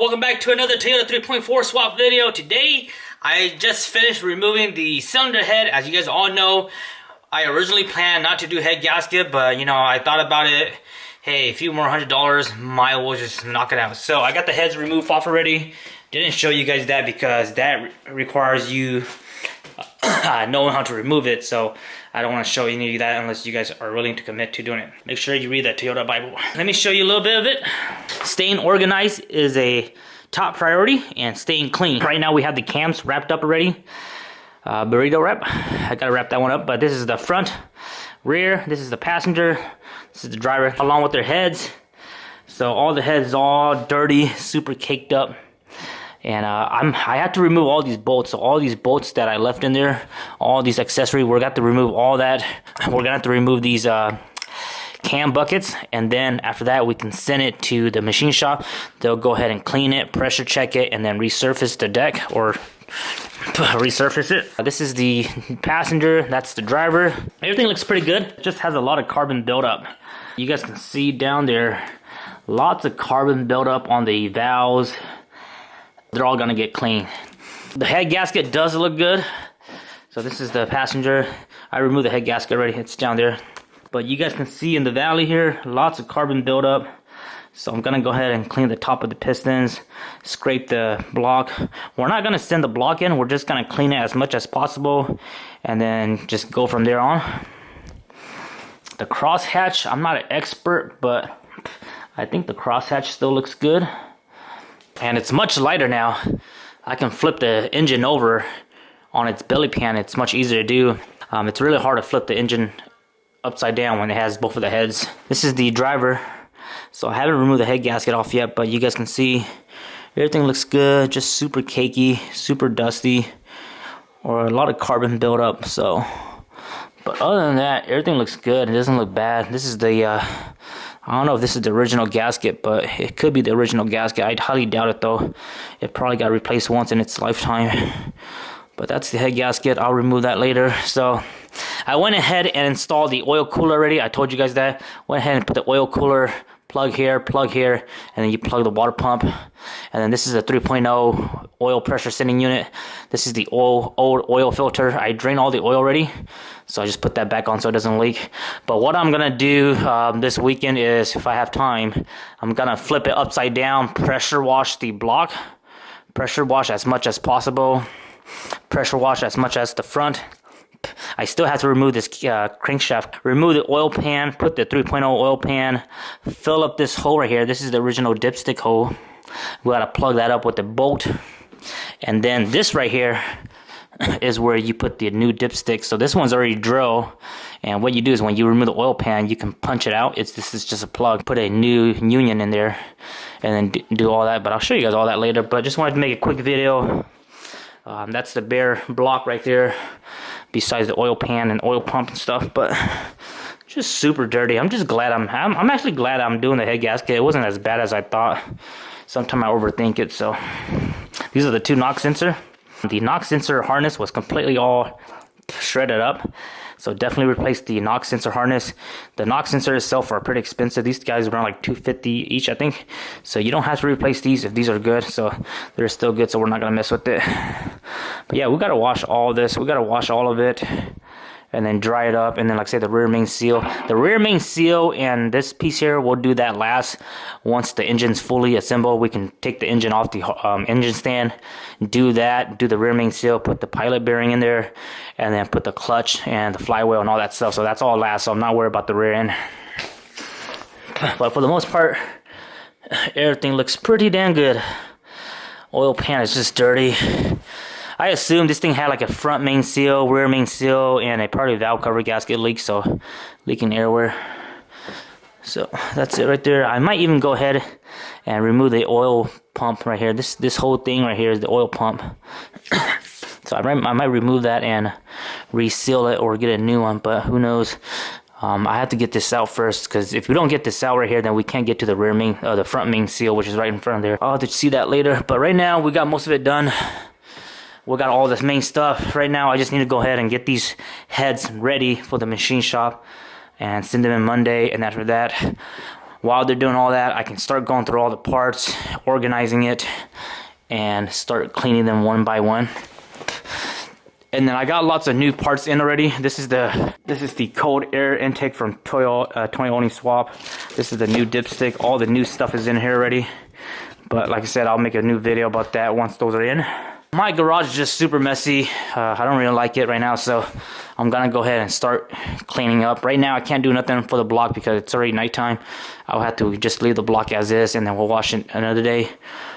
welcome back to another Toyota 3.4 swap video. Today, I just finished removing the cylinder head. As you guys all know, I originally planned not to do head gasket, but you know, I thought about it. Hey, a few more $100, might as well just knock it out. So I got the heads removed off already. Didn't show you guys that because that requires you knowing how to remove it. So I don't want to show any of that unless you guys are willing to commit to doing it. Make sure you read that Toyota Bible. Let me show you a little bit of it. Staying organized is a top priority, and staying clean. Right now we have the cams wrapped up already. Burrito wrap. I gotta wrap that one up, but this is the front, rear, this is the passenger, this is the driver, along with their heads. So all the heads all dirty, super caked up. And I had to remove all these bolts. So all these bolts that I left in there, all these accessories, we're gonna have to remove all that. We're gonna have to remove these cam buckets, and then after that we can send it to the machine shop. They'll go ahead and clean it, pressure check it, and then resurface the deck or resurface it. This is the passenger, that's the driver. Everything looks pretty good. It just has a lot of carbon buildup. You guys can see down there, lots of carbon buildup on the valves. They're all gonna get clean. The head gasket does look good. So this is the passenger. I removed the head gasket already, it's down there. But you guys can see in the valley here, lots of carbon buildup. So I'm gonna go ahead and clean the top of the pistons, scrape the block. We're not gonna send the block in, we're just gonna clean it as much as possible and then just go from there on. The crosshatch, I'm not an expert, but I think the crosshatch still looks good. And it's much lighter now. I can flip the engine over on its belly pan. It's much easier to do. It's really hard to flip the engine upside down when it has both of the heads. This is the driver. So I haven't removed the head gasket off yet, but you guys can see everything looks good. Just super cakey, super dusty, or a lot of carbon buildup. So, but other than that, everything looks good. It doesn't look bad. This is the I don't know if this is the original gasket, but it could be the original gasket. I highly doubt it though. It probably got replaced once in its lifetime. But that's the head gasket. I'll remove that later. So I went ahead and installed the oil cooler already. I told you guys that. Went ahead and put the oil cooler plug here, and then you plug the water pump. And then this is a 3.0 oil pressure sending unit. This is the old oil filter. I drained all the oil already, so I just put that back on so it doesn't leak. But what I'm gonna do this weekend is, if I have time, I'm gonna flip it upside down, pressure wash the block, pressure wash as much as possible, pressure wash as much as the front. I still have to remove this crankshaft, remove the oil pan, put the 3.0 oil pan, fill up this hole right here. This is the original dipstick hole. We gotta plug that up with the bolt. And then this right here is where you put the new dipstick. So this one's already drilled. And what you do is when you remove the oil pan, you can punch it out. This is just a plug. Put a new union in there and then do all that. But I'll show you guys all that later. But just wanted to make a quick video. That's the bare block right there, besides the oil pan and oil pump and stuff. But just super dirty. I'm just glad I'm actually glad I'm doing the head gasket. It wasn't as bad as I thought. Sometimes I overthink it. So these are the two knock sensor. The knock sensor harness was completely all shredded up. So definitely replace the knock sensor harness. The knock sensor itself are pretty expensive. These guys around like $250 each, I think. So you don't have to replace these if these are good. So they're still good, so we're not gonna mess with it. But yeah, we gotta wash all this. We gotta wash all of it and then dry it up. And then, like I said, the rear main seal. The rear main seal and this piece here, we'll do that last. Once the engine's fully assembled, we can take the engine off the engine stand, do that, do the rear main seal, put the pilot bearing in there, and then put the clutch and the flywheel and all that stuff. So that's all last, so I'm not worried about the rear end. But for the most part, everything looks pretty damn good. Oil pan is just dirty. I assume this thing had like a front main seal, rear main seal, and a probably valve cover gasket leak, so leaking airwear. So that's it right there. I might even go ahead and remove the oil pump right here. This whole thing right here is the oil pump. So I might remove that and reseal it or get a new one, but who knows. I have to get this out first, because if we don't get this out right here, then we can't get to the rear main, the front main seal, which is right in front of there. I'll have to see that later. But right now, we got most of it done. We got all this main stuff. Right now, I just need to go ahead and get these heads ready for the machine shop and send them in Monday. And after that, while they're doing all that, I can start going through all the parts, organizing it, and start cleaning them one by one. And then I got lots of new parts in already. This is the cold air intake from Toyota swap. This is the new dipstick. All the new stuff is in here already. But like I said, I'll make a new video about that once those are in. My garage is just super messy. I don't really like it right now, so I'm gonna go ahead and start cleaning up. Right now I can't do nothing for the block because it's already nighttime. I'll have to just leave the block as is, and then we'll wash it another day.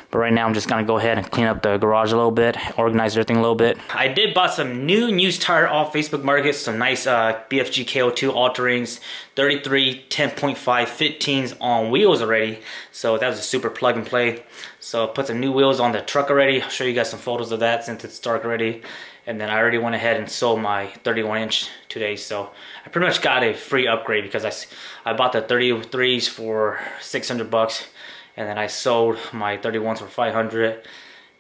But right now I'm just gonna go ahead and clean up the garage a little bit, organize everything a little bit. I did buy some new used tire off Facebook Market, some nice BFG KO2 All-Terrains, 33 10.5 15s on wheels already. So that was a super plug and play. So I put some new wheels on the truck already. I'll show you guys some photos of that since it's dark already. And then I already went ahead and sold my 31-inch today. So I pretty much got a free upgrade because I bought the 33s for 600 bucks. And then I sold my 31s for 500.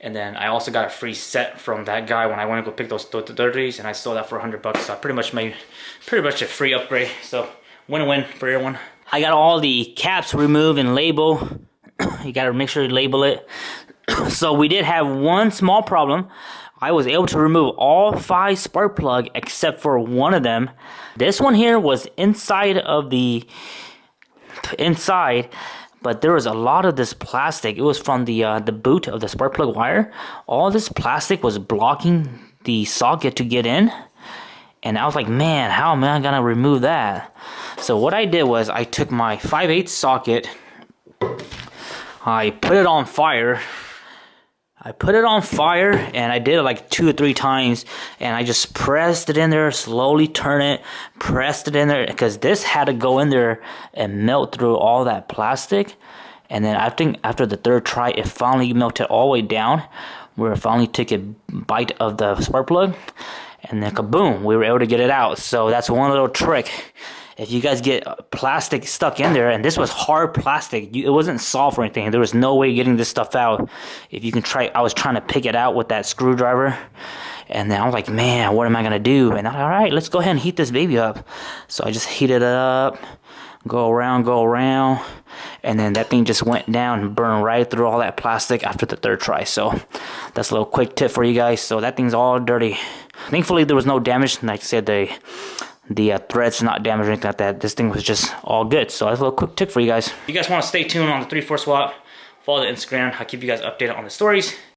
And then I also got a free set from that guy when I went to go pick those 30s, and I sold that for 100 bucks. So I pretty much made a free upgrade. So win-win for everyone. I got all the caps removed and label. You gotta make sure you label it. So we did have one small problem. I was able to remove all 5 spark plug except for one of them. This one here was inside of the but there was a lot of this plastic. It was from the boot of the spark plug wire. All this plastic was blocking the socket to get in. And I was like, man, how am I gonna remove that? So what I did was I took my 5/8 socket, I put it on fire. And I did it like 2 or 3 times, and I just pressed it in there, slowly turn it, pressed it in there, because this had to go in there and melt through all that plastic. And then I think after the 3rd try, it finally melted all the way down, where it finally took a bite of the spark plug, and then kaboom, we were able to get it out. So that's one little trick. If you guys get plastic stuck in there, and this was hard plastic, it wasn't soft or anything. There was no way getting this stuff out. If you can try, I was trying to pick it out with that screwdriver, and then I was like, man, what am I gonna do? And I'm like, all right, let's go ahead and heat this baby up. So I just heated it up, go around, and then that thing just went down and burned right through all that plastic after the 3rd try. So that's a little quick tip for you guys. So that thing's all dirty. Thankfully, there was no damage. Like I said, the threads not damaged or anything like that. This thing was just all good. So that's a little quick tip for you guys. If you guys want to stay tuned on the 3-4 swap, follow the Instagram. I'll keep you guys updated on the stories.